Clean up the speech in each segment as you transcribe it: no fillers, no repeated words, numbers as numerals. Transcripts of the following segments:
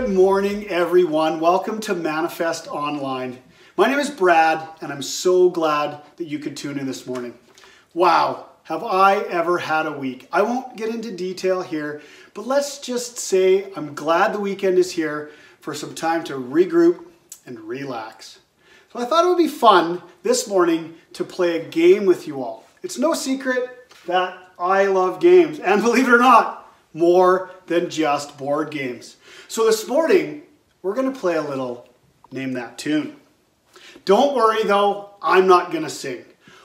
Good morning, everyone. Welcome to Manifest Online. My name is Brad, and I'm so glad that you could tune in this morning. Wow, have I ever had a week. I won't get into detail here, but let's just say I'm glad the weekend is here for some time to regroup and relax. So I thought it would be fun this morning to play a game with you all. It's no secret that I love games, and believe it or not, more than just board games. So this morning, we're going to play a little Name That Tune. Don't worry though, I'm not going to sing.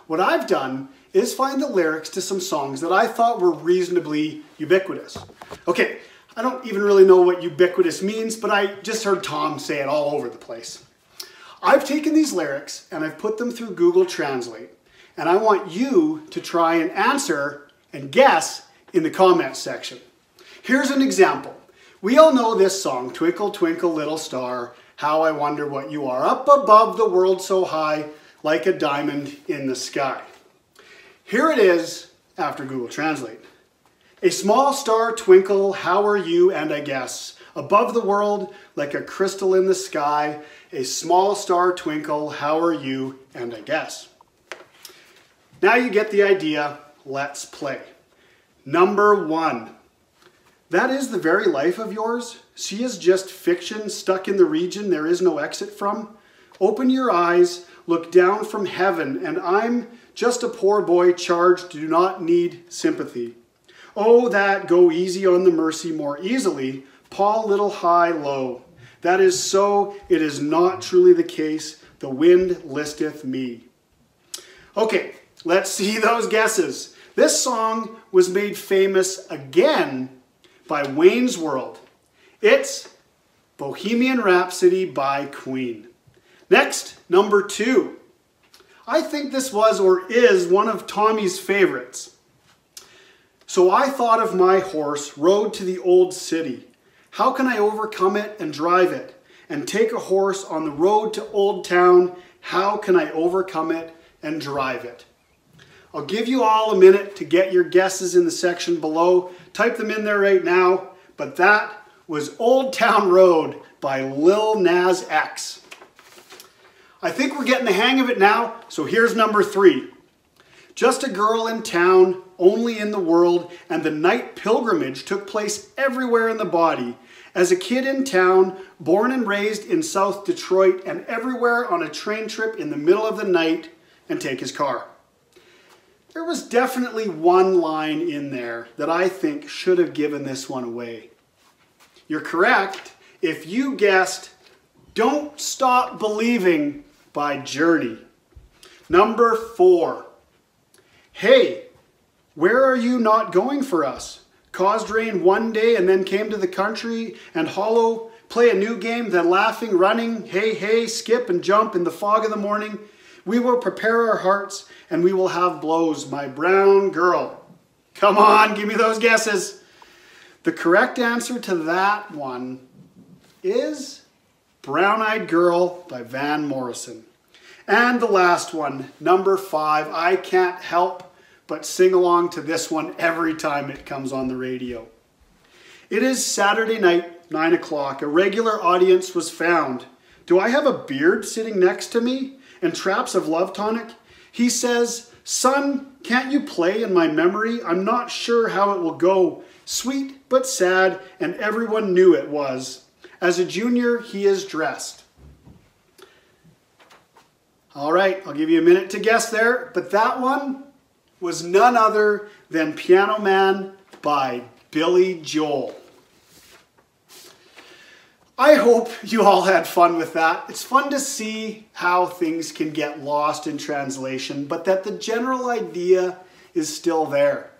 What I've done is find the lyrics to some songs that I thought were reasonably ubiquitous. Okay, I don't even really know what ubiquitous means, but I just heard Tom say it all over the place. I've taken these lyrics and I've put them through Google Translate, and I want you to try and answer and guess in the comments section. Here's an example. We all know this song, Twinkle, Twinkle, Little Star, How I Wonder What You Are, up above the world so high, like a diamond in the sky. Here it is after Google Translate. A small star twinkle, how are you, and I guess. Above the world, like a crystal in the sky, a small star twinkle, how are you, and I guess. Now you get the idea, let's play. Number 1. That is the very life of yours? She is just fiction stuck in the region there is no exit from? Open your eyes, look down from heaven, and I'm just a poor boy charged do not need sympathy. Oh, that go easy on the mercy more easily, paw little high low. That is so, it is not truly the case, the wind listeth me. Okay, let's see those guesses. This song was made famous again by Wayne's World. It's Bohemian Rhapsody by Queen. Next, number 2. I think this was or is one of Tommy's favorites. So I thought of my horse, rode to the old city. How can I overcome it and drive it? And take a horse on the road to Old Town. How can I overcome it and drive it? I'll give you all a minute to get your guesses in the section below. Type them in there right now. But that was Old Town Road by Lil Nas X. I think we're getting the hang of it now, so here's number 3. Just a girl in town, only in the world, and the night pilgrimage took place everywhere in the body. As a kid in town, born and raised in South Detroit, and everywhere on a train trip in the middle of the night and take his car. There was definitely one line in there that I think should have given this one away. You're correct if you guessed Don't Stop Believing by Journey. Number 4. Hey, where are you not going for us? Caused rain one day and then came to the country and hollow, play a new game, then laughing, running, hey, hey, skip and jump in the fog of the morning. We will prepare our hearts and we will have blows, my brown girl. Come on, give me those guesses. The correct answer to that one is Brown Eyed Girl by Van Morrison. And the last one, number 5. I can't help but sing along to this one every time it comes on the radio. It is Saturday night, 9 o'clock. A regular audience was found. Do I have a beard sitting next to me? And traps of love tonic? He says, son, can't you play in my memory? I'm not sure how it will go. Sweet but sad, and everyone knew it was. As a junior, he is dressed. All right, I'll give you a minute to guess there, but that one was none other than Piano Man by Billy Joel. I hope you all had fun with that. It's fun to see how things can get lost in translation, but that the general idea is still there.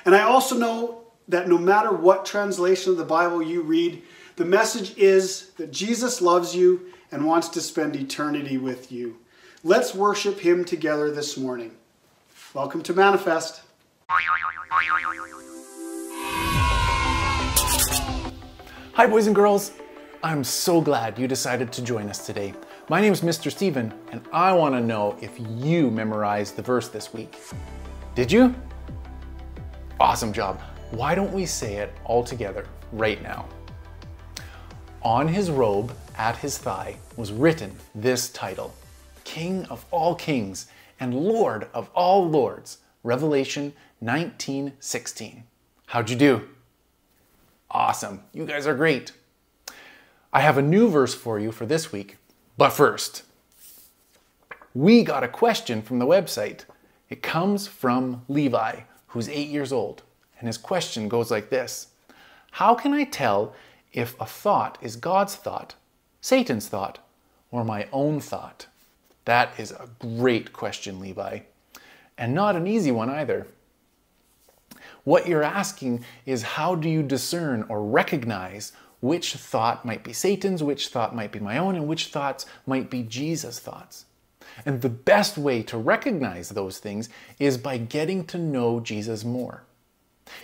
And I also know that no matter what translation of the Bible you read, the message is that Jesus loves you and wants to spend eternity with you. Let's worship him together this morning. Welcome to Manifest. Hi boys and girls. I'm so glad you decided to join us today. My name is Mr. Steven, and I want to know if you memorized the verse this week. Did you? Awesome job. Why don't we say it all together right now? On his robe, at his thigh, was written this title: King of all kings and Lord of all lords. Revelation 19:16. How'd you do? Awesome. You guys are great. I have a new verse for you for this week. But first, we got a question from the website. It comes from Levi, who's 8 years old. And his question goes like this: how can I tell if a thought is God's thought, Satan's thought, or my own thought? That is a great question, Levi. And not an easy one either. What you're asking is, how do you discern or recognize which thought might be Satan's, which thought might be my own, and which thoughts might be Jesus' thoughts? And the best way to recognize those things is by getting to know Jesus more.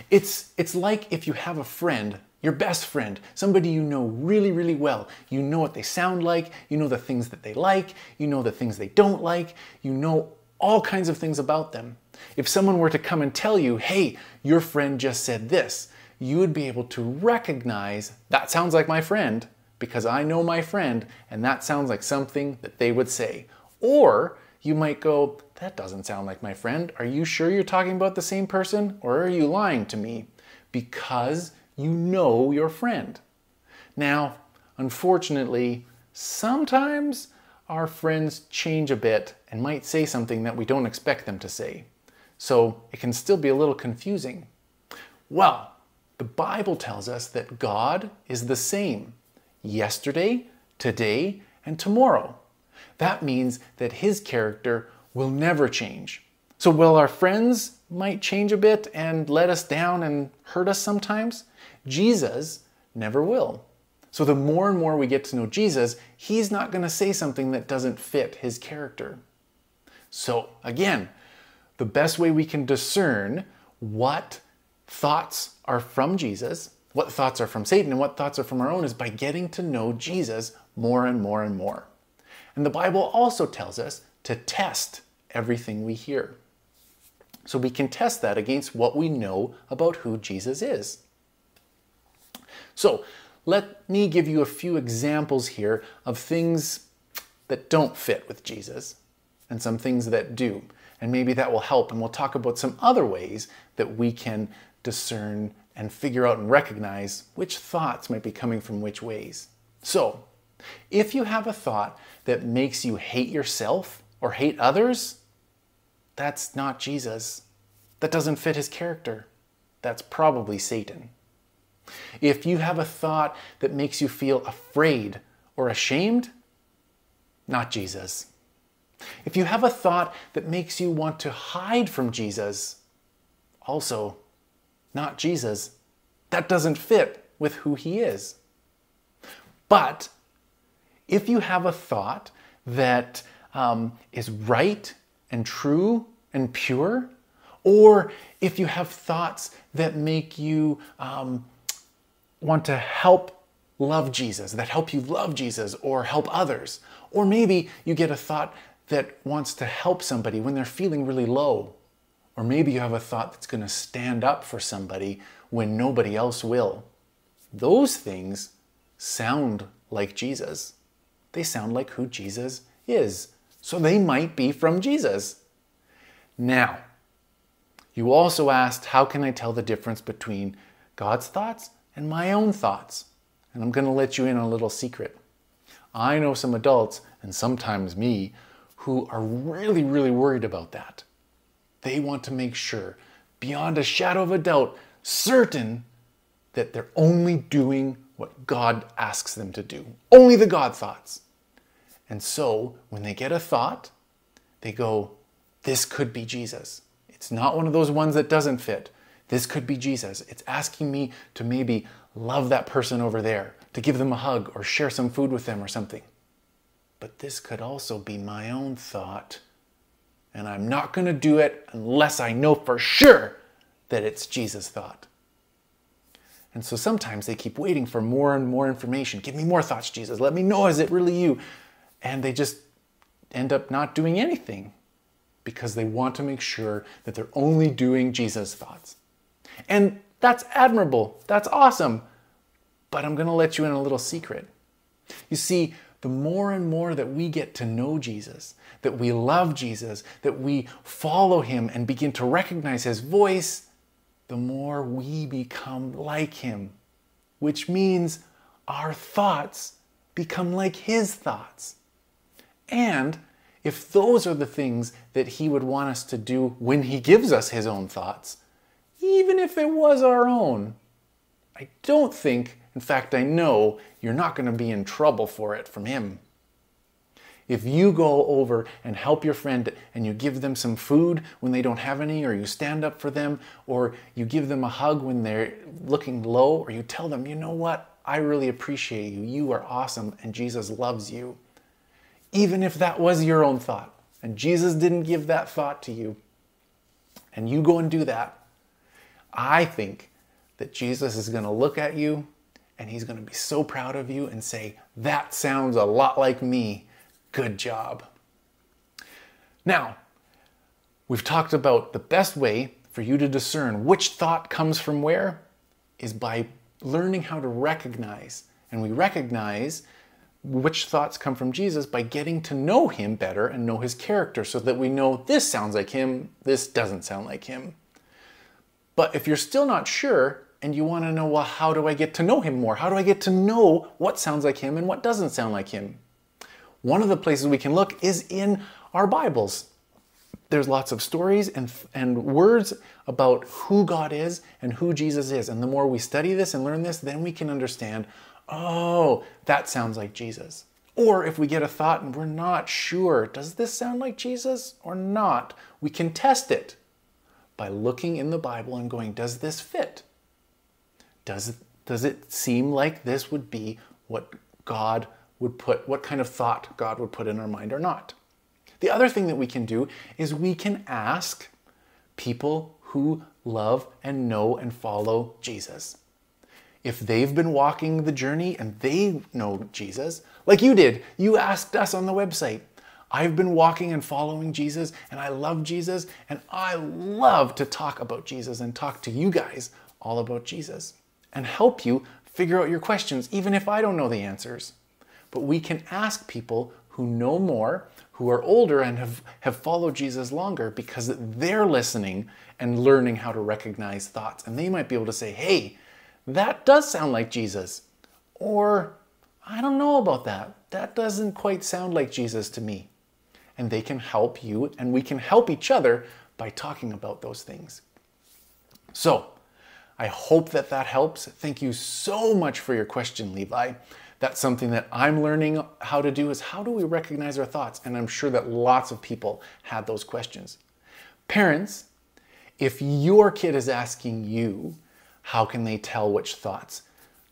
It's like if you have a friend, your best friend, somebody you know really, really well. You know what they sound like, you know the things that they like, you know the things they don't like, you know all kinds of things about them. If someone were to come and tell you, hey, your friend just said this, you would be able to recognize, that sounds like my friend, because I know my friend, and that sounds like something that they would say. Or you might go, that doesn't sound like my friend. Are you sure you're talking about the same person, or are you lying to me? Because you know your friend. Now, unfortunately, sometimes our friends change a bit and might say something that we don't expect them to say. So it can still be a little confusing. Well, the Bible tells us that God is the same yesterday, today, and tomorrow. That means that his character will never change. So while our friends might change a bit and let us down and hurt us sometimes, Jesus never will. So the more and more we get to know Jesus, he's not going to say something that doesn't fit his character. So again, the best way we can discern what thoughts are from Jesus, what thoughts are from Satan, and what thoughts are from our own is by getting to know Jesus more and more and more. And the Bible also tells us to test everything we hear. So we can test that against what we know about who Jesus is. So let me give you a few examples here of things that don't fit with Jesus and some things that do. And maybe that will help. And we'll talk about some other ways that we can discern and figure out and recognize which thoughts might be coming from which ways. So if you have a thought that makes you hate yourself or hate others, that's not Jesus. That doesn't fit his character. That's probably Satan. If you have a thought that makes you feel afraid or ashamed, not Jesus. If you have a thought that makes you want to hide from Jesus, also not Jesus. That doesn't fit with who he is. But if you have a thought that is right and true and pure, or if you have thoughts that make you want to help love Jesus, that help you love Jesus or help others, or maybe you get a thought that wants to help somebody when they're feeling really low, or maybe you have a thought that's going to stand up for somebody when nobody else will. Those things sound like Jesus. They sound like who Jesus is. So they might be from Jesus. Now, you also asked, how can I tell the difference between God's thoughts and my own thoughts? And I'm going to let you in on a little secret. I know some adults, and sometimes me, who are really, really worried about that. They want to make sure, beyond a shadow of a doubt, certain that they're only doing what God asks them to do. Only the God thoughts. And so, when they get a thought, they go, this could be Jesus. It's not one of those ones that doesn't fit. This could be Jesus. It's asking me to maybe love that person over there, to give them a hug or share some food with them or something. But this could also be my own thought. And I'm not going to do it unless I know for sure that it's Jesus' thought. And so sometimes they keep waiting for more and more information. Give me more thoughts, Jesus. Let me know, is it really you? And they just end up not doing anything because they want to make sure that they're only doing Jesus' thoughts. And that's admirable. That's awesome. But I'm going to let you in a little secret. You see, the more and more that we get to know Jesus, that we love Jesus, that we follow him and begin to recognize his voice, the more we become like him, which means our thoughts become like his thoughts. And if those are the things that he would want us to do when he gives us his own thoughts, even if it was our own, I don't think, in fact, I know you're not going to be in trouble for it from him. If you go over and help your friend and you give them some food when they don't have any, or you stand up for them, or you give them a hug when they're looking low, or you tell them, you know what, I really appreciate you. You are awesome and Jesus loves you. Even if that was your own thought and Jesus didn't give that thought to you, and you go and do that, I think that Jesus is going to look at you and he's going to be so proud of you and say, that sounds a lot like me. Good job. Now, we've talked about the best way for you to discern which thought comes from where is by learning how to recognize. And we recognize which thoughts come from Jesus by getting to know him better and know his character, so that we know this sounds like him, this doesn't sound like him. But if you're still not sure and you want to know, well, how do I get to know him more? How do I get to know what sounds like him and what doesn't sound like him? One of the places we can look is in our Bibles. There's lots of stories and words about who God is and who Jesus is. And the more we study this and learn this, then we can understand, oh, that sounds like Jesus. Or if we get a thought and we're not sure, does this sound like Jesus or not? We can test it by looking in the Bible and going, does this fit? Does it seem like this would be what God would put, what kind of thought God would put in our mind or not? The other thing that we can do is we can ask people who love and know and follow Jesus. If they've been walking the journey and they know Jesus, like you did, you asked us on the website, I've been walking and following Jesus and I love Jesus and I love to talk about Jesus and talk to you guys all about Jesus and help you figure out your questions, even if I don't know the answers. But we can ask people who know more, who are older and have followed Jesus longer, because they're listening and learning how to recognize thoughts. And they might be able to say, hey, that does sound like Jesus. Or, I don't know about that. That doesn't quite sound like Jesus to me. And they can help you, and we can help each other by talking about those things. So, I hope that helps. Thank you so much for your question, Levi. That's something that I'm learning how to do, is how do we recognize our thoughts? And I'm sure that lots of people had those questions. Parents, if your kid is asking you, how can they tell which thoughts?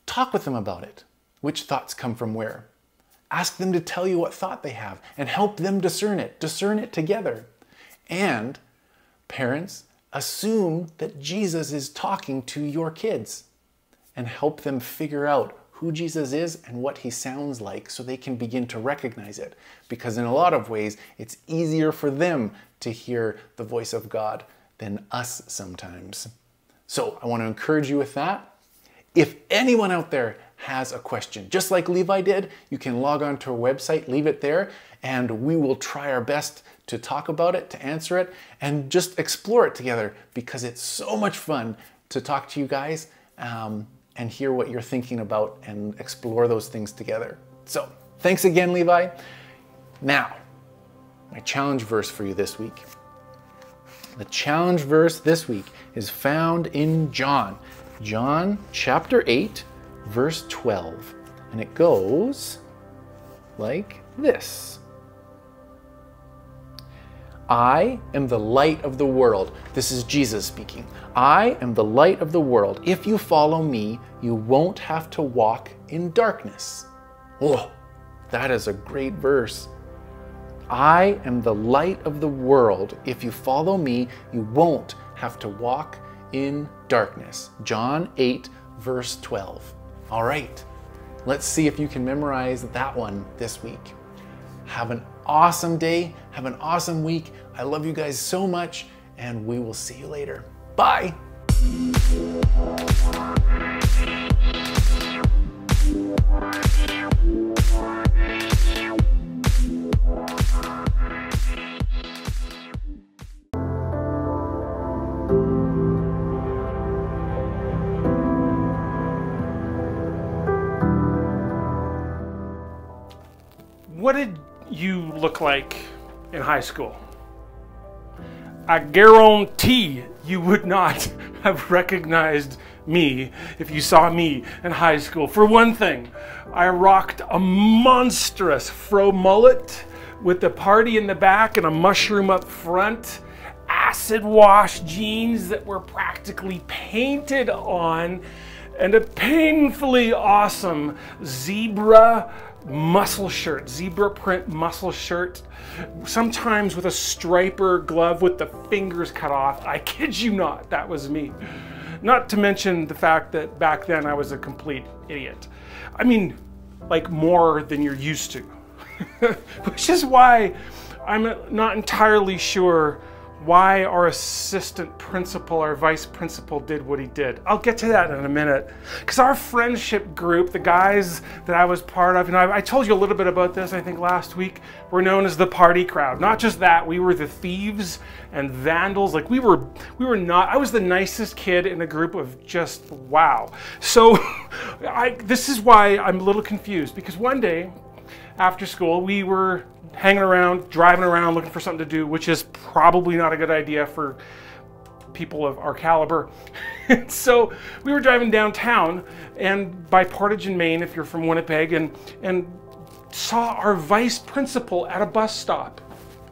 Talk with them about it. Which thoughts come from where? Ask them to tell you what thought they have and help them discern it. Discern it together. And parents, assume that Jesus is talking to your kids and help them figure out who Jesus is and what he sounds like, so they can begin to recognize it. Because in a lot of ways, it's easier for them to hear the voice of God than us sometimes. So I want to encourage you with that. If anyone out there has a question, just like Levi did, you can log on to our website, leave it there, and we will try our best to talk about it, to answer it, and just explore it together, because it's so much fun to talk to you guys and hear what you're thinking about and explore those things together. So thanks again, Levi. Now, my challenge verse for you this week. The challenge verse this week is found in John chapter 8, verse 12. And it goes like this. I am the light of the world. This is Jesus speaking. I am the light of the world. If you follow me, you won't have to walk in darkness. Oh, that is a great verse. I am the light of the world. If you follow me, you won't have to walk in darkness. John 8, verse 12. All right, let's see if you can memorize that one this week. Have an awesome day. Have an awesome week. I love you guys so much, and we will see you later. Bye. What did you look like in high school? I guarantee you would not have recognized me if you saw me in high school. For one thing, I rocked a monstrous fro mullet with the party in the back and a mushroom up front, acid wash jeans that were practically painted on, and a painfully awesome zebra muscle shirt, zebra print muscle shirt, sometimes with a striper glove with the fingers cut off. I kid you not, that was me. Not to mention the fact that back then I was a complete idiot. I mean, like more than you're used to. Which is why I'm not entirely sure why our assistant principal, our vice principal, did what he did. I'll get to that in a minute. Because our friendship group, the guys that I was part of, and I told you a little bit about this, I think last week, were known as the party crowd. Not just that, we were the thieves and vandals. Like we were not, I was the nicest kid in a group of just wow. So this is why I'm a little confused, because one day after school, we were hanging around, driving around, looking for something to do, which is probably not a good idea for people of our caliber. So we were driving downtown and by Portage and Main, if you're from Winnipeg, and saw our vice principal at a bus stop.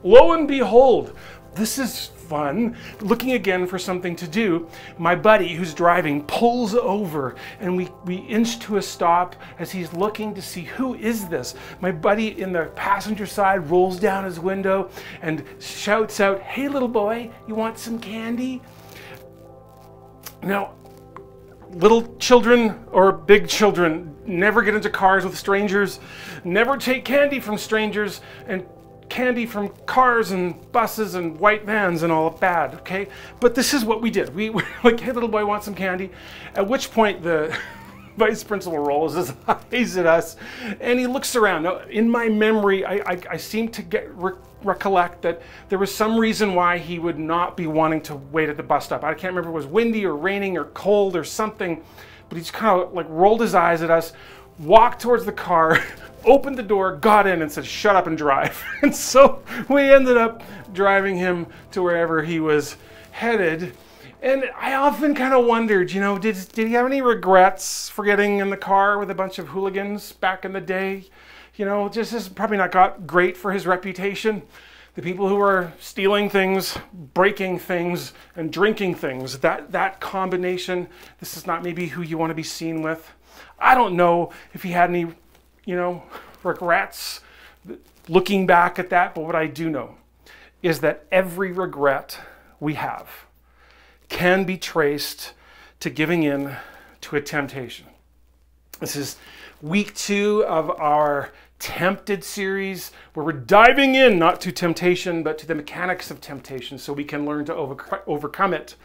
Lo and behold, this is fun. Looking again for something to do, my buddy who's driving pulls over and we inch to a stop as he's looking to see who is this. My buddy in the passenger side rolls down his window and shouts out, "Hey little boy, you want some candy?" Now, little children or big children never get into cars with strangers, never take candy from strangers, and candy from cars and buses and white vans and all bad, okay? But this is what we did. We were like, "Hey, little boy, want some candy?" At which point the vice principal rolls his eyes at us and he looks around. Now, in my memory, I seem to recollect that there was some reason why he would not be wanting to wait at the bus stop. I can't remember if it was windy or raining or cold or something, but he's kind of like rolled his eyes at us, walked towards the car, opened the door, got in and said, "Shut up and drive." And so we ended up driving him to wherever he was headed. And I often kind of wondered, you know, did he have any regrets for getting in the car with a bunch of hooligans back in the day? You know, just is probably not got great for his reputation. The people who are stealing things, breaking things, and drinking things, that combination, this is not maybe who you want to be seen with. I don't know if he had any, you know, regrets looking back at that, but what I do know is that every regret we have can be traced to giving in to a temptation. This is week 2 of our Tempted series, where we're diving in not to temptation, but to the mechanics of temptation so we can learn to overcome it.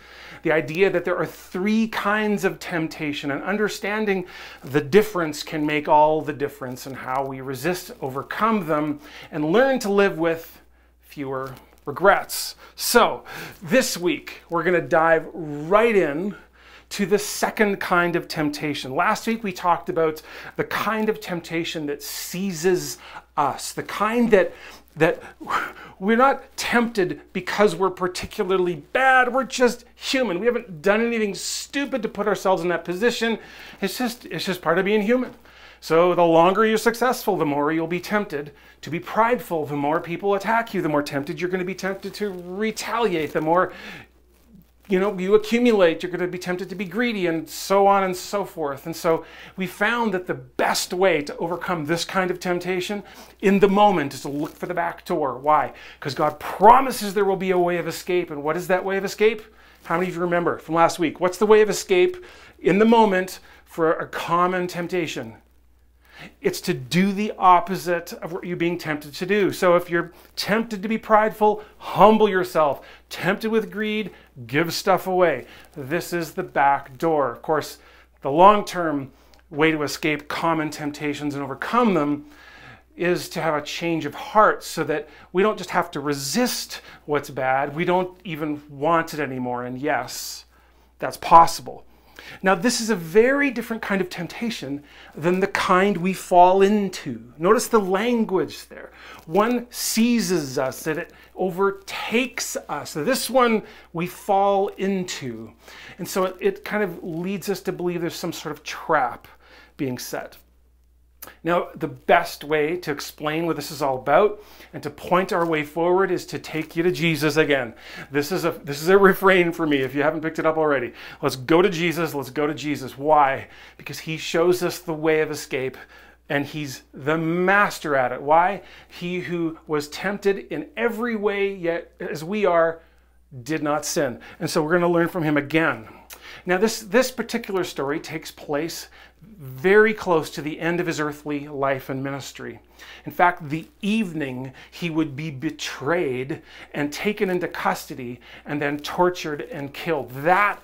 The idea that there are 3 kinds of temptation, and understanding the difference can make all the difference in how we resist, overcome them, and learn to live with fewer regrets. So this week, we're going to dive right in to the second kind of temptation. Last week we talked about the kind of temptation that seizes us, the kind that we're not tempted because we're particularly bad, we're just human. We haven't done anything stupid to put ourselves in that position. It's just part of being human. So the longer you're successful, the more you'll be tempted to be prideful, the more people attack you, the more tempted you're going to be tempted to retaliate, the more you accumulate, you're going to be tempted to be greedy, and so on and so forth. And so we found that the best way to overcome this kind of temptation in the moment is to look for the back door. Why? Because God promises there will be a way of escape. And what is that way of escape? How many of you remember from last week? What's the way of escape in the moment for a common temptation? It's to do the opposite of what you're being tempted to do. So if you're tempted to be prideful, humble yourself. Tempted with greed, give stuff away. This is the back door. Of course, the long-term way to escape common temptations and overcome them is to have a change of heart so that we don't just have to resist what's bad, we don't even want it anymore. And yes, that's possible. Now, this is a very different kind of temptation than the kind we fall into. Notice the language there. One seizes us, and it overtakes us. This one we fall into. And so it kind of leads us to believe there's some sort of trap being set. Now, the best way to explain what this is all about and to point our way forward is to take you to Jesus again. This is a refrain for me if you haven't picked it up already. Let's go to Jesus. Let's go to Jesus. Why? Because he shows us the way of escape, and he's the master at it. Why? He who was tempted in every way, yet as we are, did not sin. And so we're going to learn from him again. Now, this particular story takes place very close to the end of his earthly life and ministry. In fact, the evening he would be betrayed and taken into custody and then tortured and killed. That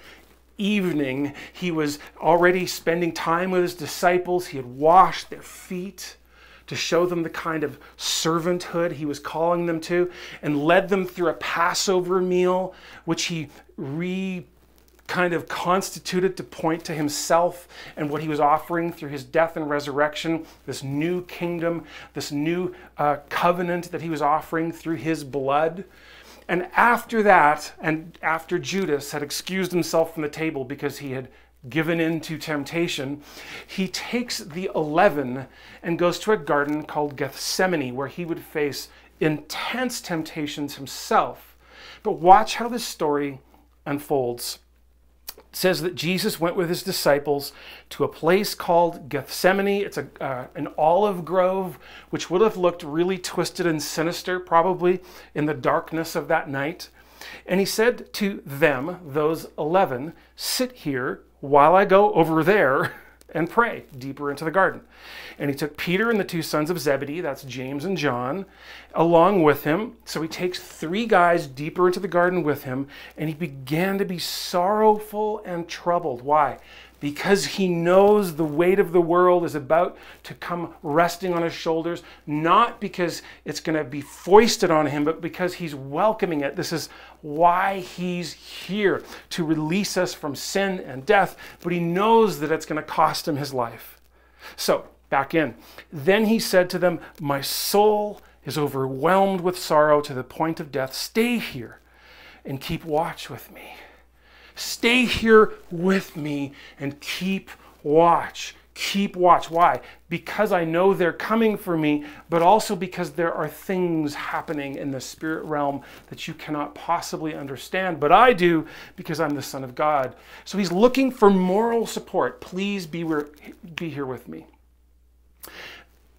evening, he was already spending time with his disciples. He had washed their feet to show them the kind of servanthood he was calling them to, and led them through a Passover meal, which he kind of constituted to point to himself and what he was offering through his death and resurrection, this new kingdom, this new covenant that he was offering through his blood. And after that, and after Judas had excused himself from the table because he had given in to temptation, he takes the 11 and goes to a garden called Gethsemane, where he would face intense temptations himself. But watch how this story unfolds. It says that Jesus went with his disciples to a place called Gethsemane. It's an olive grove, which would have looked really twisted and sinister, probably in the darkness of that night. And he said to them, those 11, sit here while I go over there and pray deeper into the garden. And he took Peter and the two sons of Zebedee, that's James and John, along with him. So he takes 3 guys deeper into the garden with him, and he began to be sorrowful and troubled. Why? Because he knows the weight of the world is about to come resting on his shoulders, not because it's going to be foisted on him, but because he's welcoming it. This is why he's here, to release us from sin and death, but he knows that it's going to cost him his life. So, back in. Then he said to them, my soul is overwhelmed with sorrow to the point of death. Stay here and keep watch with me. Stay here with me and keep watch. Keep watch. Why? Because I know they're coming for me, but also because there are things happening in the spirit realm that you cannot possibly understand. But I do, because I'm the Son of God. So he's looking for moral support. Please be here with me.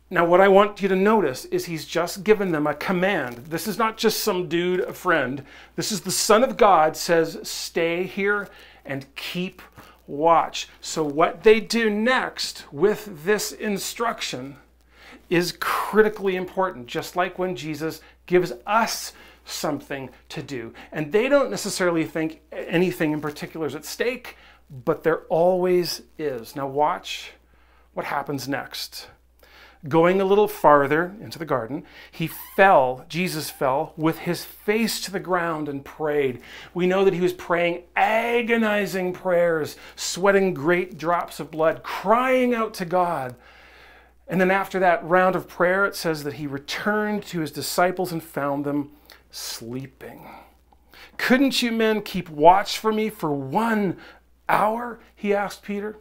Now, what I want you to notice is he's just given them a command. This is not just some dude, a friend. This is the Son of God says, stay here and keep watch. So what they do next with this instruction is critically important, just like when Jesus gives us something to do. And they don't necessarily think anything in particular is at stake, but there always is. Now watch what happens next. Going a little farther into the garden, Jesus fell with his face to the ground and prayed. We know that he was praying agonizing prayers, sweating great drops of blood, crying out to God. And then after that round of prayer, it says that he returned to his disciples and found them sleeping. Couldn't you men keep watch for me for 1 hour? He asked Peter.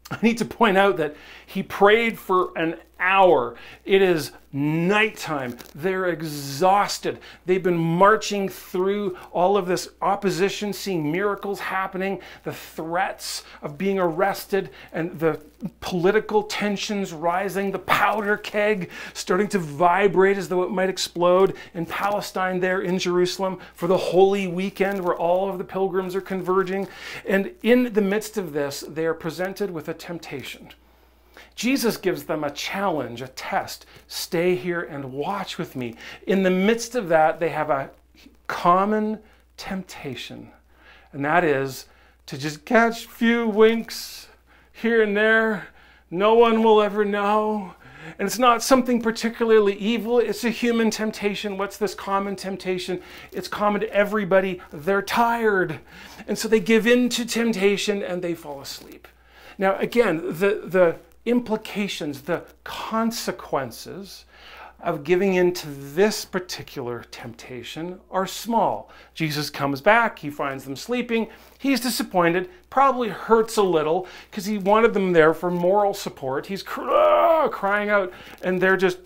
I need to point out that he prayed for an hour. It is nighttime. They're exhausted. They've been marching through all of this opposition, seeing miracles happening, the threats of being arrested, and the political tensions rising, the powder keg starting to vibrate as though it might explode in Palestine, there in Jerusalem, for the Holy Weekend where all of the pilgrims are converging. And in the midst of this, they are presented with a temptation. Jesus gives them a challenge, a test. Stay here and watch with me. In the midst of that, they have a common temptation, and that is to just catch a few winks here and there. No one will ever know. And it's not something particularly evil. It's a human temptation. What's this common temptation? It's common to everybody. They're tired. And so they give in to temptation and they fall asleep. Now, again, the implications, the consequences of giving in to this particular temptation are small. Jesus comes back, he finds them sleeping, he's disappointed, probably hurts a little because he wanted them there for moral support. He's crying out, and they're just,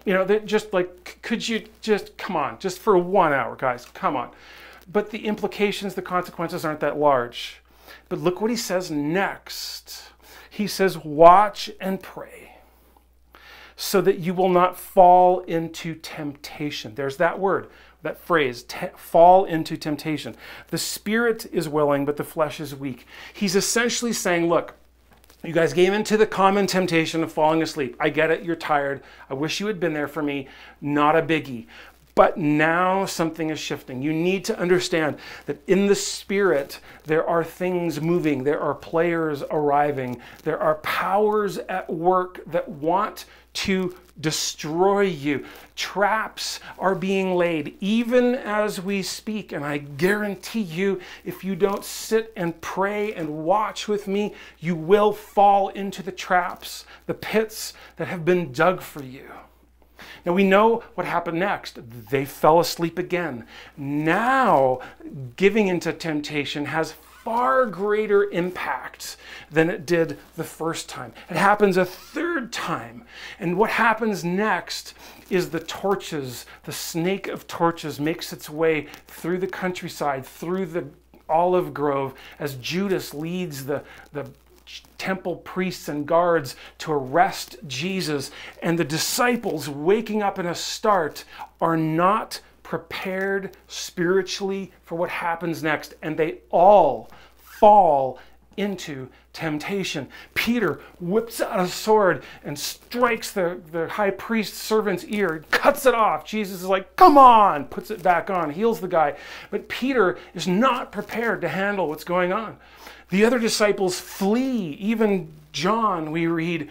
they're just like, could you just, come on, just for 1 hour, guys, come on. But the implications, the consequences aren't that large. But look what he says next. He says, watch and pray, so that you will not fall into temptation. There's that word, that phrase, fall into temptation. The spirit is willing, but the flesh is weak. He's essentially saying, look, you guys gave into the common temptation of falling asleep. I get it, you're tired. I wish you had been there for me. Not a biggie. But now something is shifting. You need to understand that in the spirit, there are things moving. There are players arriving. There are powers at work that want to destroy you. Traps are being laid even as we speak. And I guarantee you, if you don't sit and pray and watch with me, you will fall into the traps, the pits that have been dug for you. Now we know what happened next. They fell asleep again. Now, giving into temptation has far greater impact than it did the first time. It happens a third time. And what happens next is the torches, the snake of torches makes its way through the countryside, through the olive grove, as Judas leads the temple priests and guards to arrest Jesus. And the disciples, waking up in a start, are not prepared spiritually for what happens next. And they all fall into temptation. Peter whips out a sword and strikes the high priest's servant's ear, cuts it off. Jesus is like, come on, puts it back on, heals the guy. But Peter is not prepared to handle what's going on. The other disciples flee. Even John, we read,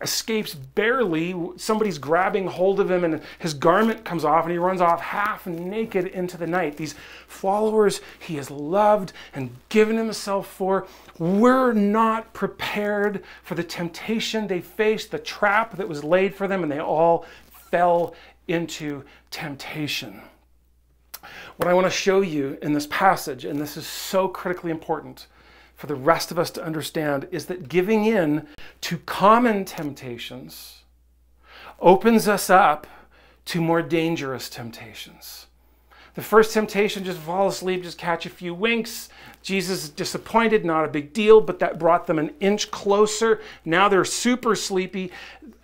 escapes barely. Somebody's grabbing hold of him and his garment comes off and he runs off half naked into the night. These followers he has loved and given himself for were not prepared for the temptation they faced, the trap that was laid for them, and they all fell into temptation. What I want to show you in this passage, and this is so critically important for the rest of us to understand, is that giving in to common temptations opens us up to more dangerous temptations. The first temptation, just fall asleep, just catch a few winks. Jesus is disappointed, not a big deal, but that brought them an inch closer. Now they're super sleepy,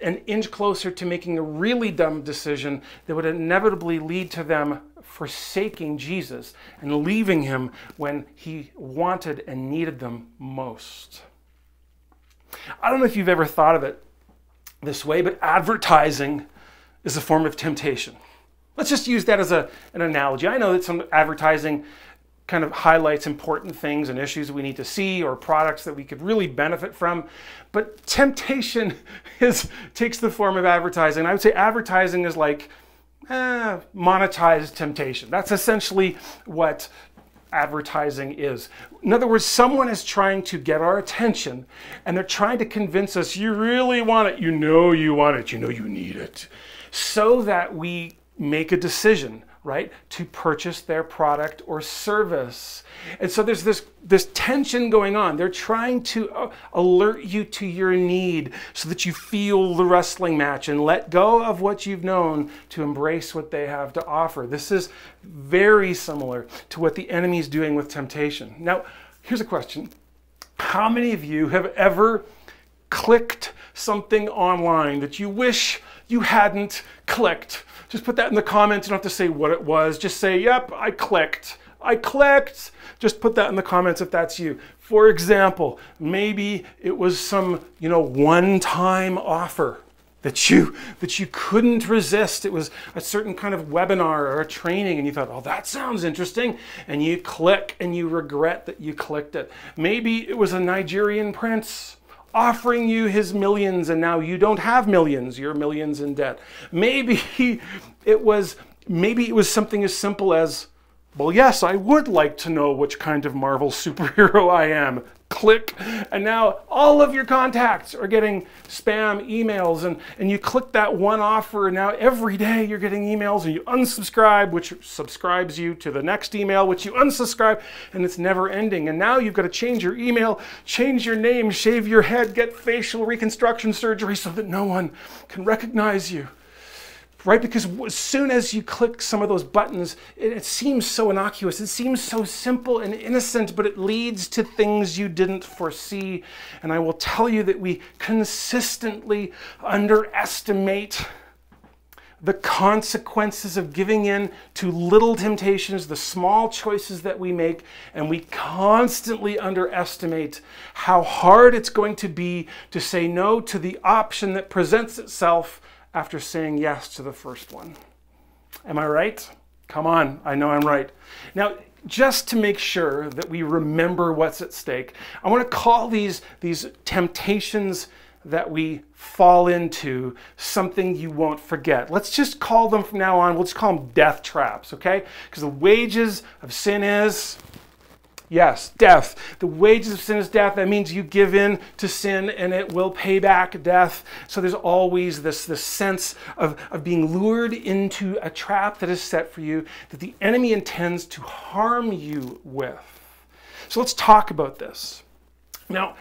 an inch closer to making a really dumb decision that would inevitably lead to them forsaking Jesus and leaving him when he wanted and needed them most. I don't know if you've ever thought of it this way, but advertising is a form of temptation. Let's just use that as an analogy. I know that some advertising kind of highlights important things and issues we need to see, or products that we could really benefit from. But temptation takes the form of advertising. I would say advertising is like monetized temptation. That's essentially what advertising is. In other words, someone is trying to get our attention and they're trying to convince us, you really want it, you know you want it, you know you need it, so that we make a decision, right, to purchase their product or service. And so there's this tension going on. They're trying to alert you to your need so that you feel the wrestling match and let go of what you've known to embrace what they have to offer. This is very similar to what the enemy is doing with temptation. Now, here's a question. How many of you have ever clicked something online that you wish you hadn't clicked? Just put that in the comments. You don't have to say what it was. Just say, yep, I clicked. I clicked. Just put that in the comments if that's you. For example, maybe it was some, one-time offer that you couldn't resist. It was a certain kind of webinar or a training, and you thought, oh, that sounds interesting. And you click and you regret that you clicked it. Maybe it was a Nigerian prince offering you his millions, and now you don't have millions, you're millions in debt. Maybe it was something as simple as, well, yes, I would like to know which kind of Marvel superhero I am. Click. And now all of your contacts are getting spam emails, and you click that one offer, and now every day you're getting emails, and you unsubscribe, which subscribes you to the next email, which you unsubscribe, and it's never ending. And now you've got to change your email, change your name, shave your head, get facial reconstruction surgery so that no one can recognize you. Right? Because as soon as you click some of those buttons, it seems so innocuous. It seems so simple and innocent, but it leads to things you didn't foresee. And I will tell you that we consistently underestimate the consequences of giving in to little temptations, the small choices that we make, and we constantly underestimate how hard it's going to be to say no to the option that presents itself after saying yes to the first one. Am I right? Come on, I know I'm right. Now, just to make sure that we remember what's at stake, I want to call these temptations that we fall into something you won't forget. Let's just call them from now on, we'll just call them death traps, okay? Because the wages of sin is... yes, death. The wages of sin is death. That means you give in to sin and it will pay back death. So there's always this sense of being lured into a trap that is set for you that the enemy intends to harm you with. So let's talk about this. Now,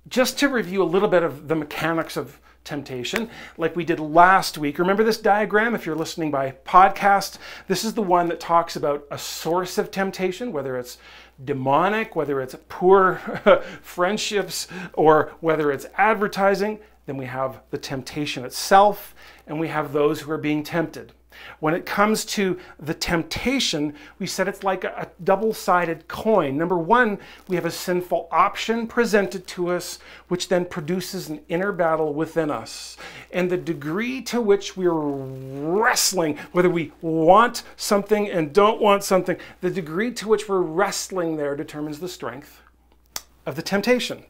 just to review a little bit of the mechanics of temptation, like we did last week. Remember this diagram if you're listening by podcast? This is the one that talks about a source of temptation, whether it's demonic, whether it's poor friendships, or whether it's advertising. Then we have the temptation itself, and we have those who are being tempted. When it comes to the temptation, we said it's like a double-sided coin. Number one, we have a sinful option presented to us, which then produces an inner battle within us. And the degree to which we're wrestling, whether we want something and don't want something, the degree to which we're wrestling there determines the strength of the temptation.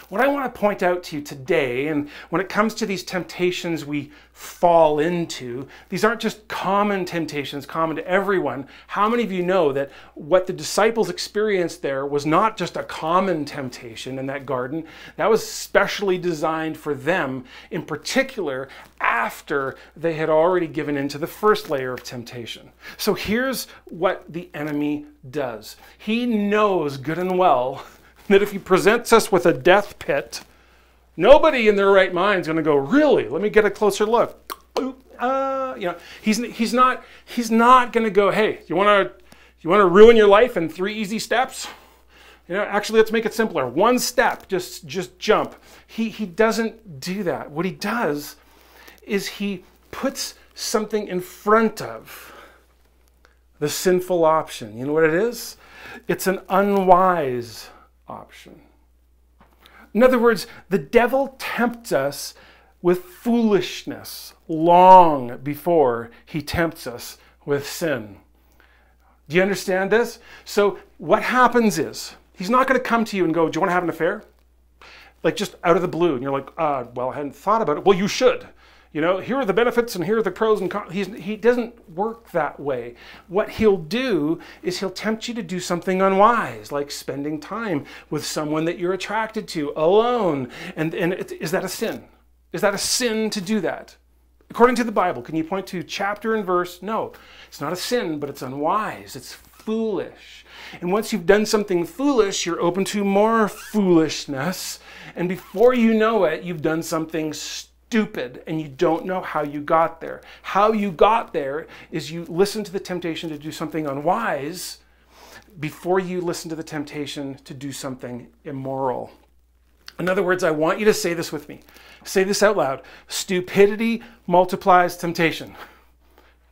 What I want to point out to you today, and when it comes to these temptations we fall into, these aren't just common temptations, common to everyone. How many of you know that what the disciples experienced there was not just a common temptation in that garden? That was specially designed for them, in particular, after they had already given into the first layer of temptation. So here's what the enemy does. He knows good and well that if he presents us with a death pit, nobody in their right mind is going to go, really? Let me get a closer look. He's not going to go, hey, you want to ruin your life in 3 easy steps? Actually, let's make it simpler. 1 step, just jump. He doesn't do that. What he does is he puts something in front of the sinful option. You know what it is? It's an unwise option. In other words, the devil tempts us with foolishness long before he tempts us with sin. Do you understand this? So what happens is, he's not going to come to you and go, do you want to have an affair? Like just out of the blue. And you're like, well, I hadn't thought about it. Well, you should. Here are the benefits and here are the pros and cons. He doesn't work that way. What he'll do is he'll tempt you to do something unwise, like spending time with someone that you're attracted to alone. And is that a sin? Is that a sin to do that? According to the Bible, can you point to chapter and verse? No, it's not a sin, but it's unwise. It's foolish. And once you've done something foolish, you're open to more foolishness. And before you know it, you've done something stupid, and you don't know how you got there. How you got there is you listen to the temptation to do something unwise before you listen to the temptation to do something immoral. In other words, I want you to say this with me. Say this out loud. Stupidity multiplies temptation.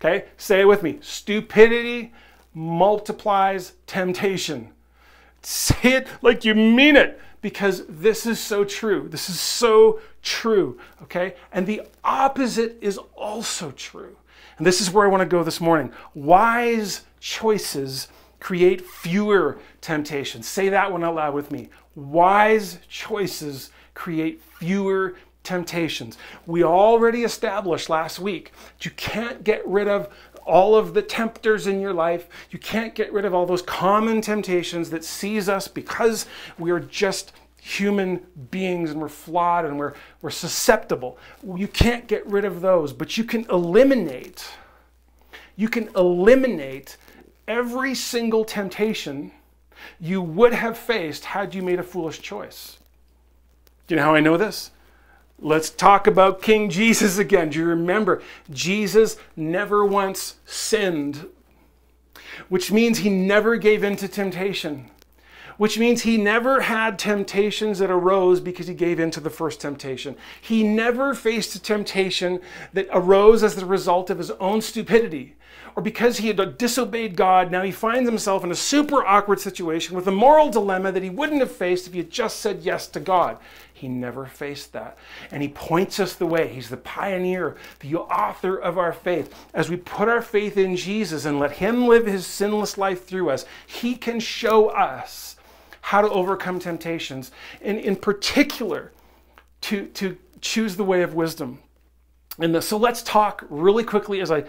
Okay? Say it with me. Stupidity multiplies temptation. Say it like you mean it, because this is so true. This is so true, okay? And the opposite is also true. And this is where I want to go this morning. Wise choices create fewer temptations. Say that one out loud with me. Wise choices create fewer temptations. We already established last week that you can't get rid of all of the tempters in your life. You can't get rid of all those common temptations that seize us because we are just human beings and we're flawed and we're susceptible. You can't get rid of those, but you can eliminate every single temptation you would have faced had you made a foolish choice. Do you know how I know this? Let's talk about King Jesus again. Do you remember? Jesus never once sinned, which means he never gave in to temptation, which means he never had temptations that arose because he gave in to the first temptation. He never faced a temptation that arose as the result of his own stupidity, or because he had disobeyed God. Now he finds himself in a super awkward situation with a moral dilemma that he wouldn't have faced if he had just said yes to God. He never faced that. And he points us the way. He's the pioneer, the author of our faith. As we put our faith in Jesus and let him live his sinless life through us, he can show us how to overcome temptations, and in particular, to choose the way of wisdom. And so let's talk really quickly as I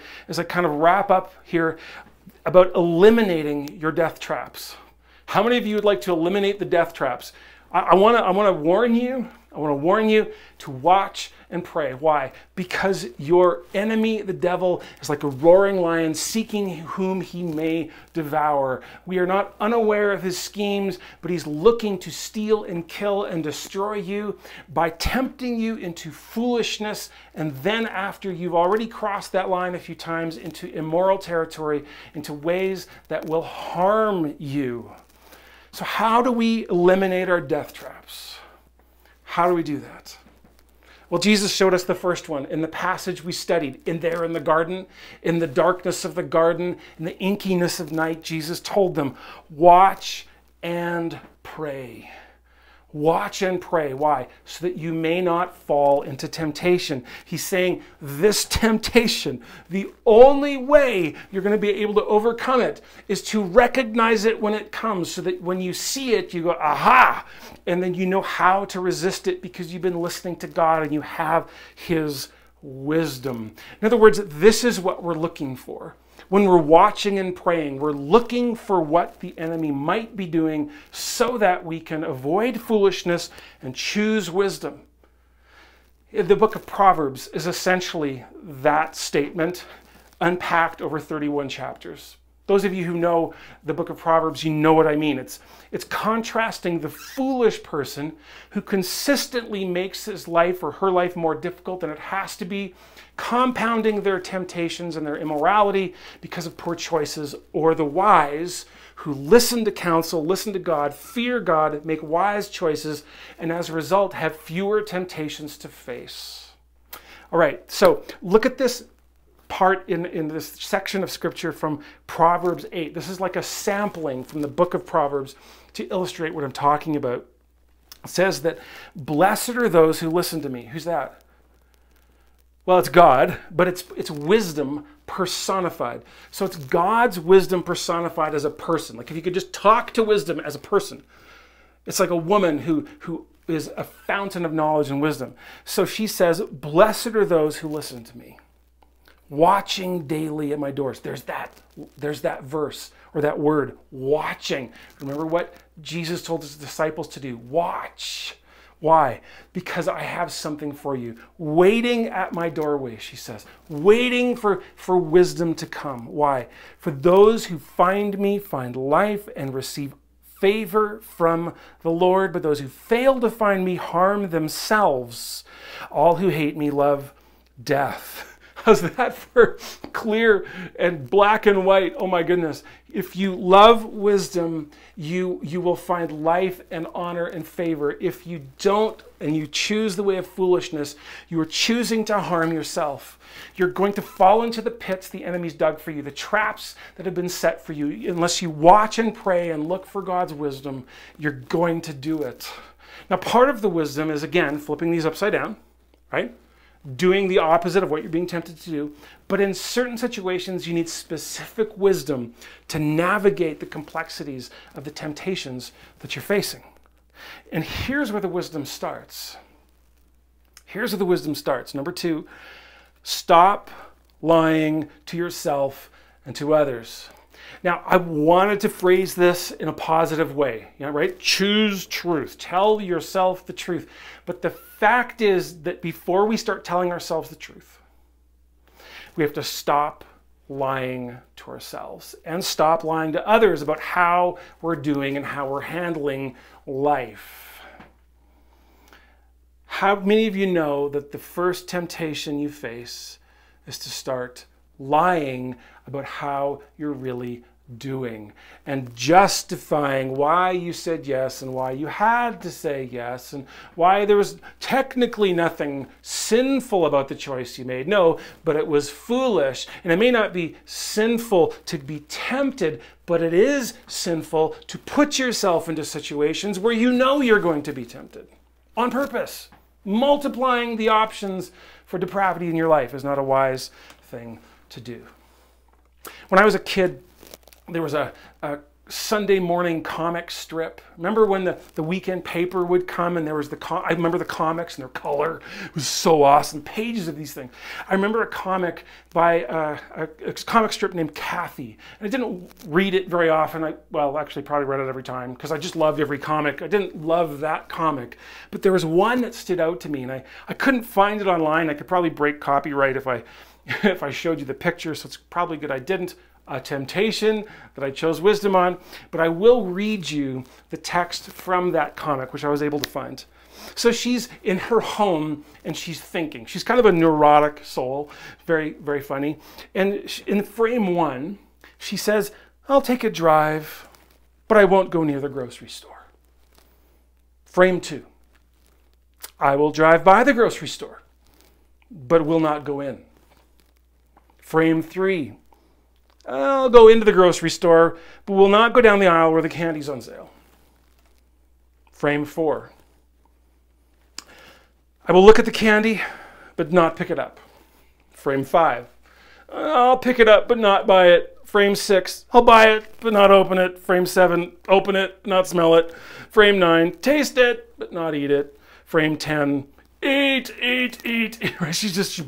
kind of wrap up here about eliminating your death traps. How many of you would like to eliminate the death traps? I want to warn you. I want to warn you to watch and pray. Why? Because your enemy, the devil, is like a roaring lion seeking whom he may devour. We are not unaware of his schemes, but he's looking to steal and kill and destroy you by tempting you into foolishness, and then after you've already crossed that line a few times, into immoral territory, into ways that will harm you. So how do we eliminate our death traps? How do we do that? Well, Jesus showed us the first one in the passage we studied. In the garden, in the darkness of the garden, in the inkiness of night, Jesus told them, watch and pray. Watch and pray. Why? So that you may not fall into temptation. He's saying this temptation, the only way you're going to be able to overcome it is to recognize it when it comes, so that when you see it, you go, aha! And then you know how to resist it because you've been listening to God and you have his wisdom. In other words, this is what we're looking for. When we're watching and praying, we're looking for what the enemy might be doing so that we can avoid foolishness and choose wisdom. The book of Proverbs is essentially that statement unpacked over 31 chapters. Those of you who know the book of Proverbs, you know what I mean. It's contrasting the foolish person who consistently makes his life or her life more difficult than it has to be, compounding their temptations and their immorality because of poor choices, or the wise who listen to counsel, listen to God, fear God, make wise choices, and as a result have fewer temptations to face. All right, so look at this part in this section of scripture from Proverbs 8. This is like a sampling from the book of Proverbs to illustrate what I'm talking about. It says that, blessed are those who listen to me. Who's that? Well, it's God, but it's wisdom personified. So it's God's wisdom personified as a person. Like if you could just talk to wisdom as a person. It's like a woman who is a fountain of knowledge and wisdom. So she says, blessed are those who listen to me, watching daily at my doors. There's that verse or that word, watching. Remember what Jesus told his disciples to do? Watch. Why? Because I have something for you. Waiting at my doorway, she says. Waiting for wisdom to come. Why? For those who find me find life and receive favor from the Lord. But those who fail to find me harm themselves. All who hate me love death. How's that for clear and black and white? Oh my goodness. If you love wisdom, you will find life and honor and favor. If you don't and you choose the way of foolishness, you are choosing to harm yourself. You're going to fall into the pits the enemy's dug for you, the traps that have been set for you. Unless you watch and pray and look for God's wisdom, you're going to do it. Now, part of the wisdom is, again, flipping these upside down, right? doing the opposite of what you're being tempted to do. But in certain situations, you need specific wisdom to navigate the complexities of the temptations that you're facing. And here's where the wisdom starts. Here's where the wisdom starts. Number 2, stop lying to yourself and to others. Now, I wanted to phrase this in a positive way, right? Choose truth. Tell yourself the truth. But the fact is that before we start telling ourselves the truth, we have to stop lying to ourselves and stop lying to others about how we're doing and how we're handling life. How many of you know that the first temptation you face is to start lying about how you're really doing and justifying why you said yes and why you had to say yes and why there was technically nothing sinful about the choice you made? No, but it was foolish. And it may not be sinful to be tempted, but it is sinful to put yourself into situations where you know you're going to be tempted on purpose. Multiplying the options for depravity in your life is not a wise thing to do. When I was a kid, there was a Sunday morning comic strip. Remember when the weekend paper would come and there was I remember the comics and their color. It was so awesome. Pages of these things. I remember a comic by a comic strip named Kathy. And I didn't read it very often. Actually probably read it every time because I just loved every comic. I didn't love that comic. But there was one that stood out to me and I couldn't find it online. I could probably break copyright if I showed you the picture, so it's probably good I didn't. A temptation that I chose wisdom on, but I will read you the text from that comic, which I was able to find. So she's in her home and she's thinking. She's kind of a neurotic soul, very, very funny. And in frame 1, she says, I'll take a drive, but I won't go near the grocery store. Frame 2, I will drive by the grocery store, but will not go in. Frame 3, I'll go into the grocery store, but will not go down the aisle where the candy's on sale. Frame 4. I will look at the candy, but not pick it up. Frame 5. I'll pick it up, but not buy it. Frame 6. I'll buy it, but not open it. Frame 7. Open it, not smell it. Frame 9. Taste it, but not eat it. Frame 10. Eat. She's just.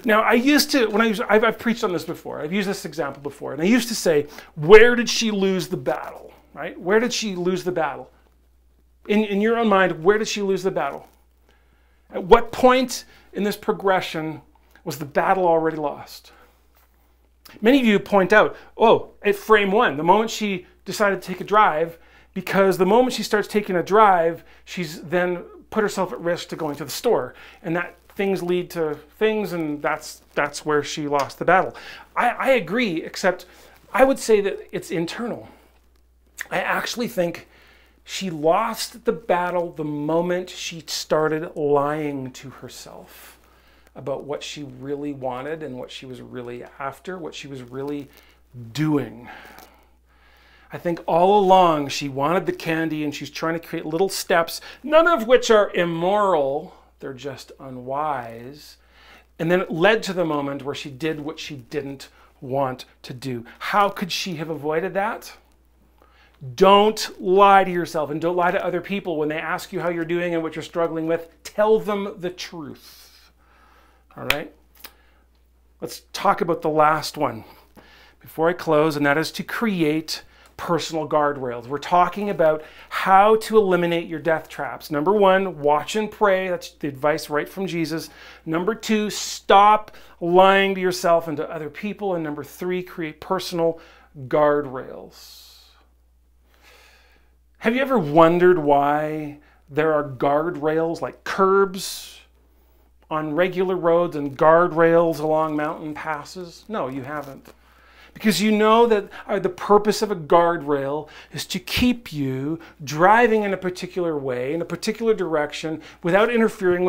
Now, I used to, I've preached on this before. I've used this example before. And I used to say, where did she lose the battle? Right? Where did she lose the battle? In your own mind, where did she lose the battle? At what point in this progression was the battle already lost? Many of you point out, at frame 1, the moment she decided to take a drive, because the moment she starts taking a drive, she's then put herself at risk to going to the store. And that things lead to things, and that's where she lost the battle. I agree, except I would say that it's internal. I actually think she lost the battle the moment she started lying to herself about what she really wanted and what she was really after, what she was really doing. I think all along she wanted the candy and she's trying to create little steps, none of which are immoral, they're just unwise. And then it led to the moment where she did what she didn't want to do. How could she have avoided that? Don't lie to yourself and don't lie to other people when they ask you how you're doing and what you're struggling with. Tell them the truth. All right? Let's talk about the last one before I close, and that is to create personal guardrails. We're talking about how to eliminate your death traps. Number 1, watch and pray. That's the advice right from Jesus. Number 2, stop lying to yourself and to other people. And number 3, create personal guardrails. Have you ever wondered why there are guardrails like curbs on regular roads and guardrails along mountain passes? No, you haven't. Because you know that the purpose of a guardrail is to keep you driving in a particular way, in a particular direction, without interfering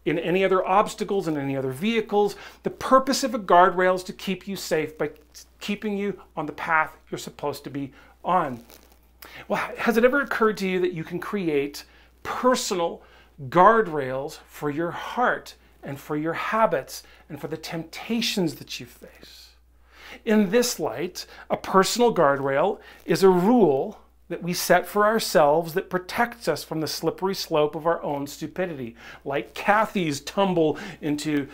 in any other obstacles and any other vehicles. The purpose of a guardrail is to keep you safe by keeping you on the path you're supposed to be on. Well, has it ever occurred to you that you can create personal guardrails for your heart and for your habits and for the temptations that you face. In this light, a personal guardrail is a rule that we set for ourselves that protects us from the slippery slope of our own stupidity, like Kathy's tumble into,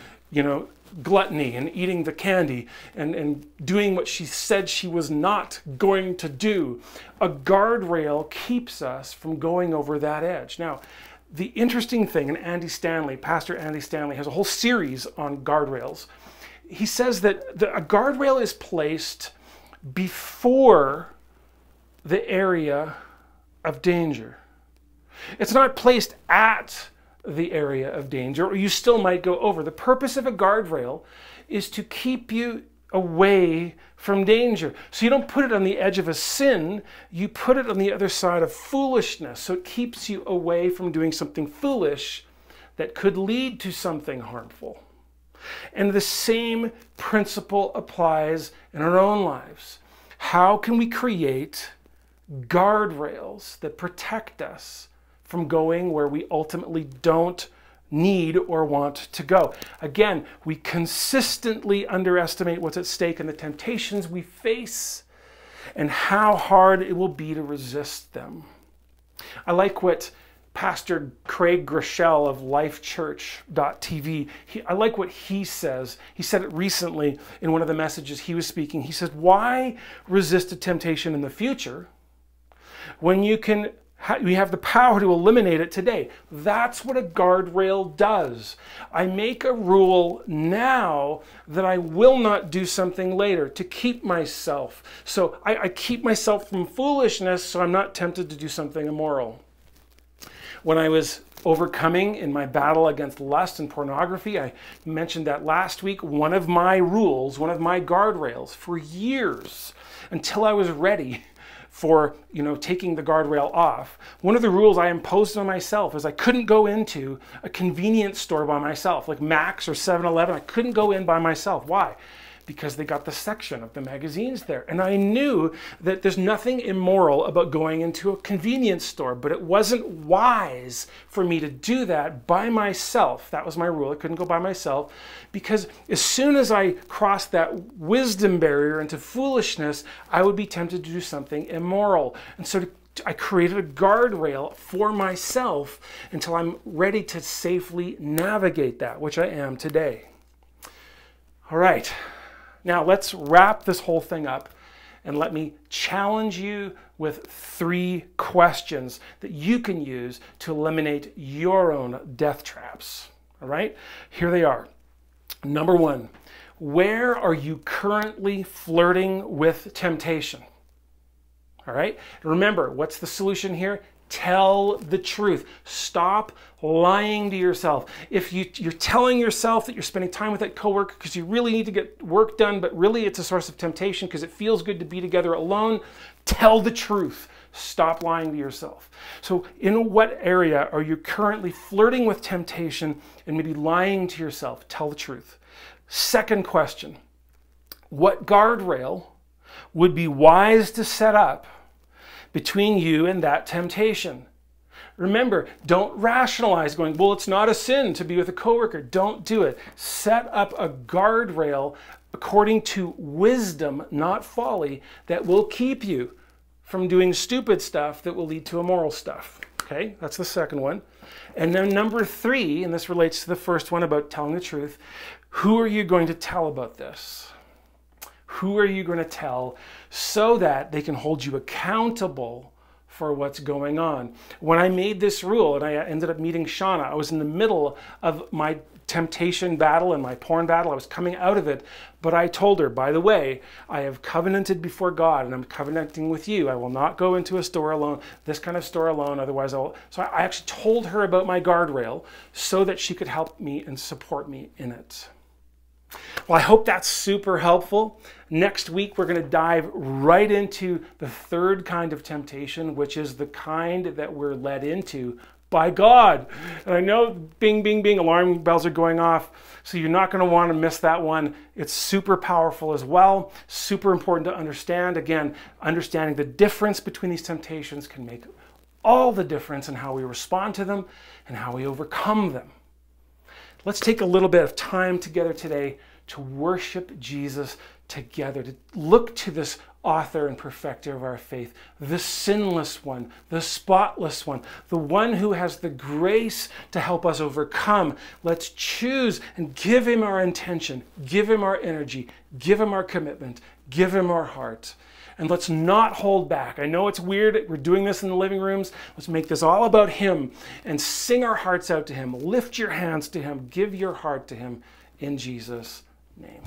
gluttony and eating the candy and doing what she said she was not going to do. A guardrail keeps us from going over that edge. Now, the interesting thing, and Pastor Andy Stanley has a whole series on guardrails. He says that a guardrail is placed before the area of danger. It's not placed at the area of danger, or you still might go over. The purpose of a guardrail is to keep you away from danger. So you don't put it on the edge of a sin, you put it on the other side of foolishness. So it keeps you away from doing something foolish that could lead to something harmful. And the same principle applies in our own lives. How can we create guardrails that protect us from going where we ultimately don't need or want to go? Again, we consistently underestimate what's at stake and the temptations we face and how hard it will be to resist them. I like what Pastor Craig Groeschel of lifechurch.tv, I like what he says. He said it recently in one of the messages he was speaking. He said, why resist a temptation in the future when we have the power to eliminate it today? That's what a guardrail does. I make a rule now that I will not do something later to keep myself. So I keep myself from foolishness so I'm not tempted to do something immoral. When I was overcoming in my battle against lust and pornography, I mentioned that last week, one of my rules, one of my guardrails for years, until I was ready for taking the guardrail off, one of the rules I imposed on myself is I couldn't go into a convenience store by myself, like Mac's or 7-Eleven. I couldn't go in by myself. Why? Because they got the section of the magazines there. And I knew that there's nothing immoral about going into a convenience store, but it wasn't wise for me to do that by myself. That was my rule. I couldn't go by myself, because as soon as I crossed that wisdom barrier into foolishness, I would be tempted to do something immoral. And so I created a guardrail for myself until I'm ready to safely navigate that, which I am today. All right. Now let's wrap this whole thing up and let me challenge you with 3 questions that you can use to eliminate your own death traps. All right, here they are. Number 1, where are you currently flirting with temptation? All right, remember, what's the solution here? Tell the truth. Stop lying to yourself. If you're telling yourself that you're spending time with that coworker because you really need to get work done, but really it's a source of temptation because it feels good to be together alone, tell the truth. Stop lying to yourself. So in what area are you currently flirting with temptation and maybe lying to yourself? Tell the truth. Second question, what guardrail would be wise to set up between you and that temptation? Remember, don't rationalize going, well, it's not a sin to be with a coworker. Don't do it. Set up a guardrail according to wisdom, not folly, that will keep you from doing stupid stuff that will lead to immoral stuff. Okay, that's the second one. And then number 3, and this relates to the first one about telling the truth, who are you going to tell about this? Who are you going to tell so that they can hold you accountable for what's going on? When I made this rule and I ended up meeting Shauna, I was in the middle of my temptation battle and my porn battle. I was coming out of it, but I told her, by the way, I have covenanted before God and I'm covenanting with you. I will not go into a store alone, this kind of store alone, otherwise I'll... So I actually told her about my guardrail so that she could help me and support me in it. Well, I hope that's super helpful. Next week, we're going to dive right into the third kind of temptation, which is the kind that we're led into by God. And I know bing, bing, bing, alarm bells are going off, so you're not going to want to miss that one. It's super powerful as well, super important to understand. Again, understanding the difference between these temptations can make all the difference in how we respond to them and how we overcome them. let's take a little bit of time together today to worship Jesus together, to look to this author and perfecter of our faith, the sinless one, the spotless one, the one who has the grace to help us overcome. Let's choose and give him our intention, give him our energy, give him our commitment, give him our heart. And let's not hold back. I know it's weird. We're doing this in the living rooms. Let's make this all about him and sing our hearts out to him. Lift your hands to him. Give your heart to him in Jesus' name.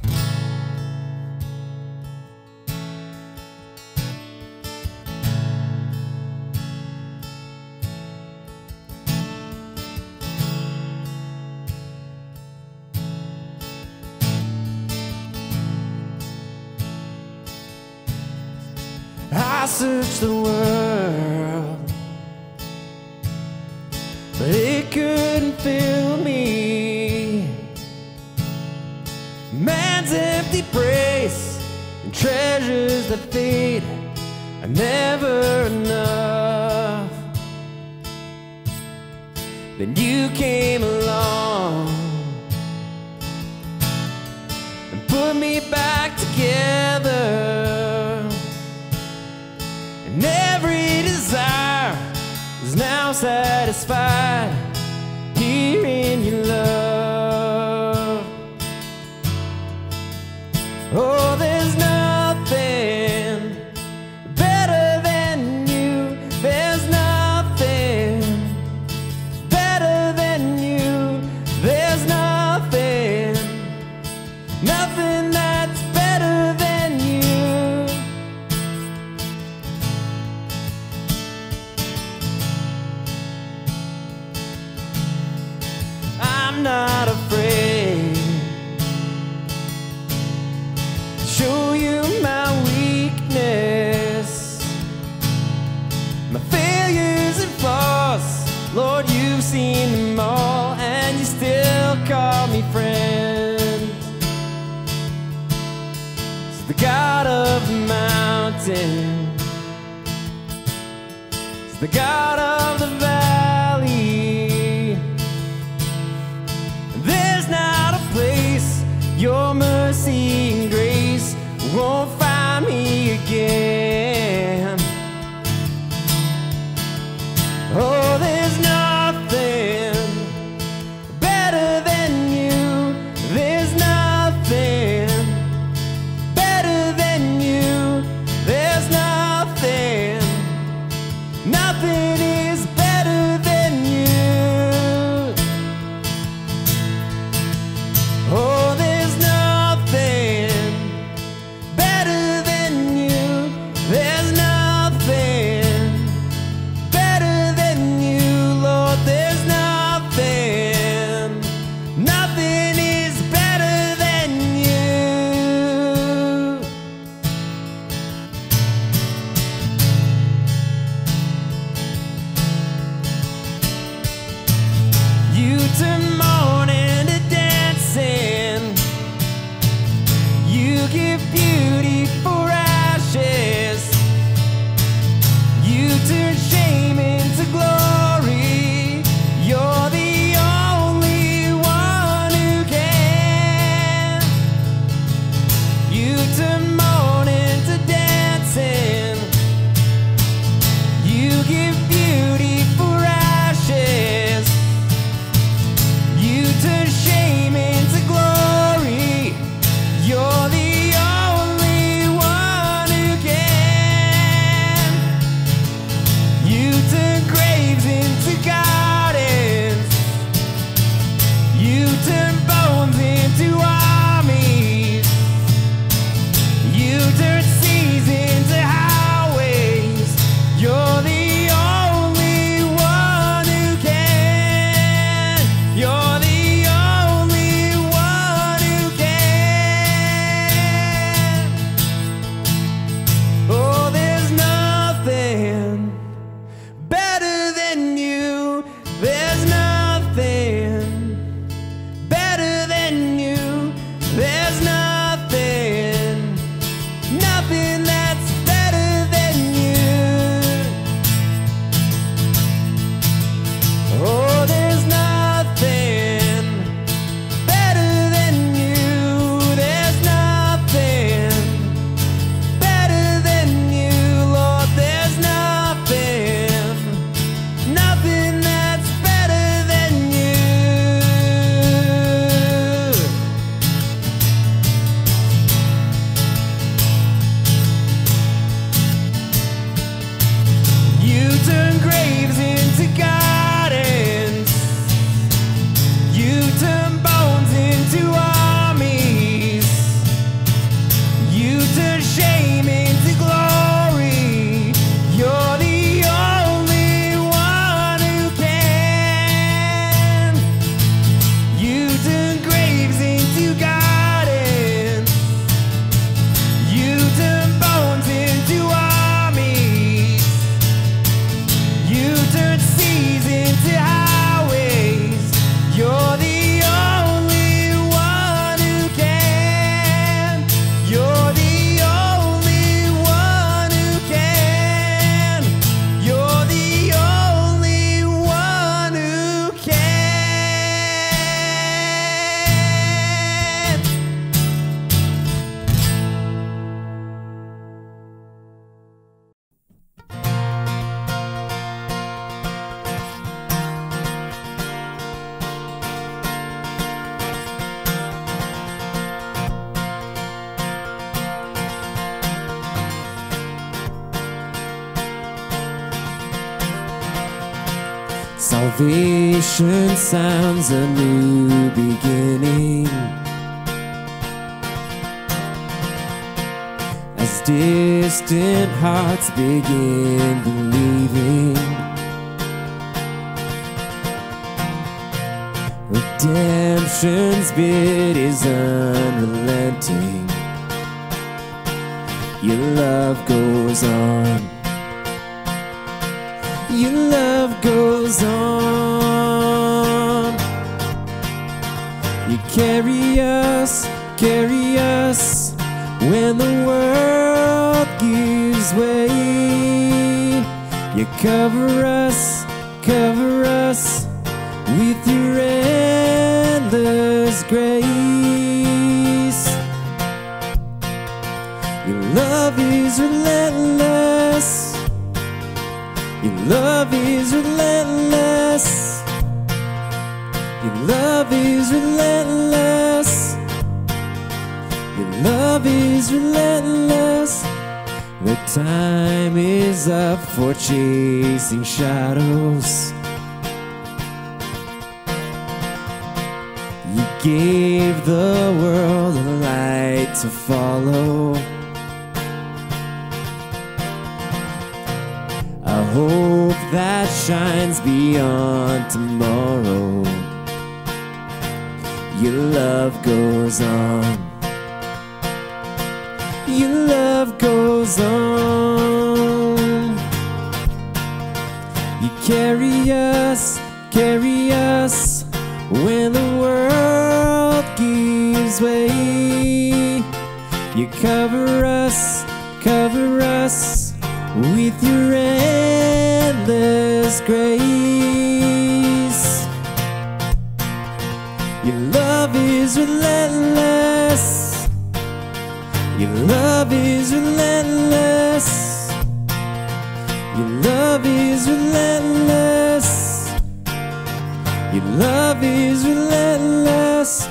I searched the world, but it couldn't fill me. Man's empty praise and treasures that fade are never enough. Then you came along and put me back together. And every desire is now satisfied here in your love. Oh, there's nothing better than you. There's nothing better than you. There's nothing that's better than you. I'm not afraid to show you my weakness, my failures and flaws. Lord, you've seen them all, and you still call me friend. So the God of the mountain, it's the God of the valley. There's not a place your mercy and grace won't find me again. Oh, there's nothing better than you. There's nothing better than you. There's nothing is better than you. Oh, there's nothing better than you. There's nothing better than you, Lord. There's nothing is better than you. You turn mourning to dancing. You give beauty for ashes. You turn shame into glory. You're the only one who can. You turn mourning to dancing. You give beauty for ashes. You turn shame into glory. You're the only one Salvation sounds a new beginning. As distant hearts begin believing, redemption's bid is unrelenting. Your love goes on. Your love goes on. You carry us when the world gives way. You cover us with your endless grace. Your love is relentless. Your love is relentless. Your love is relentless. Your love is relentless. The time is up for chasing shadows. You gave the world a light to follow. A hope that shines beyond tomorrow. Your love goes on. Your love goes on. You carry us when the world gives way. You cover us with your endless grace. Your love is relentless. Your love is relentless. Your love is relentless. Your love is relentless.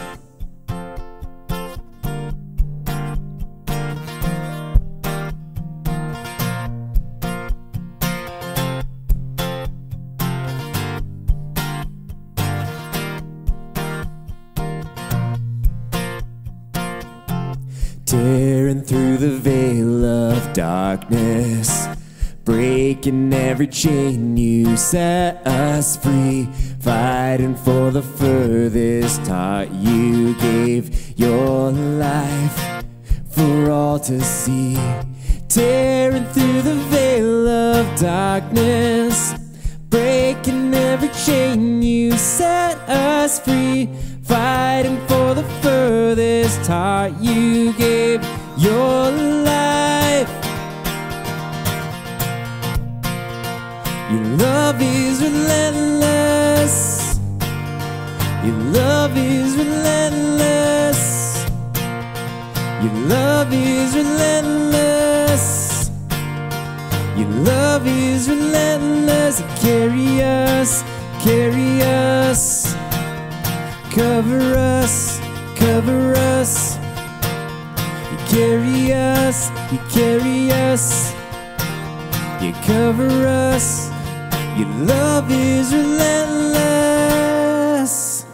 Tearing through the veil of darkness, breaking every chain, you set us free. Fighting for the furthest heart, you gave your life for all to see. Tearing through the veil of darkness, breaking every chain, you set us free. Fighting for the furthest heart, you gave your life. Your love is relentless. Your love is relentless. Your love is relentless. Your love is relentless. You carry us. Cover us. You carry us. You cover us. Your love is relentless.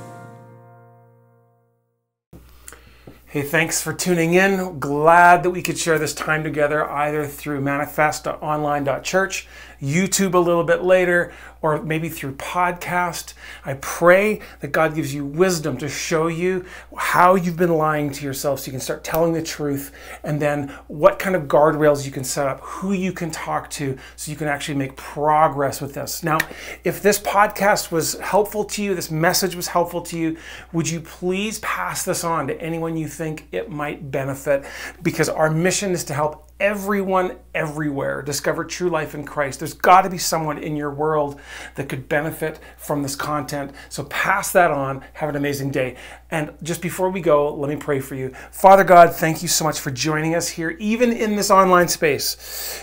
Hey, thanks for tuning in. Glad that we could share this time together either through manifest.online.church, YouTube a little bit later, or maybe through podcast. I pray that God gives you wisdom to show you how you've been lying to yourself so you can start telling the truth, and then what kind of guardrails you can set up, who you can talk to so you can actually make progress with this. Now, if this podcast was helpful to you, this message was helpful to you, would you please pass this on to anyone you think it might benefit? Because our mission is to help everyone everywhere discover true life in Christ. There's got to be someone in your world that could benefit from this content. So pass that on. Have an amazing day. And just before we go, let me pray for you. Father God, thank you so much for joining us here, even in this online space.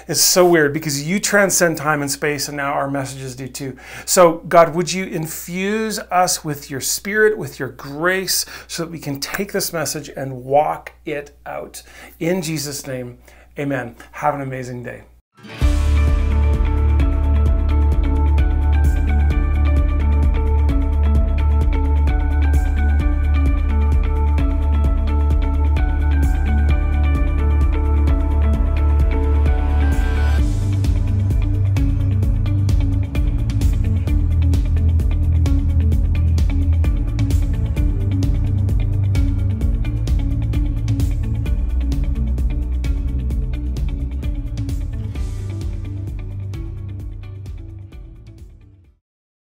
It's so weird because you transcend time and space, and now our messages do too. So God, would you infuse us with your Spirit, with your grace, so that we can take this message and walk it out. In Jesus' name, amen. Have an amazing day.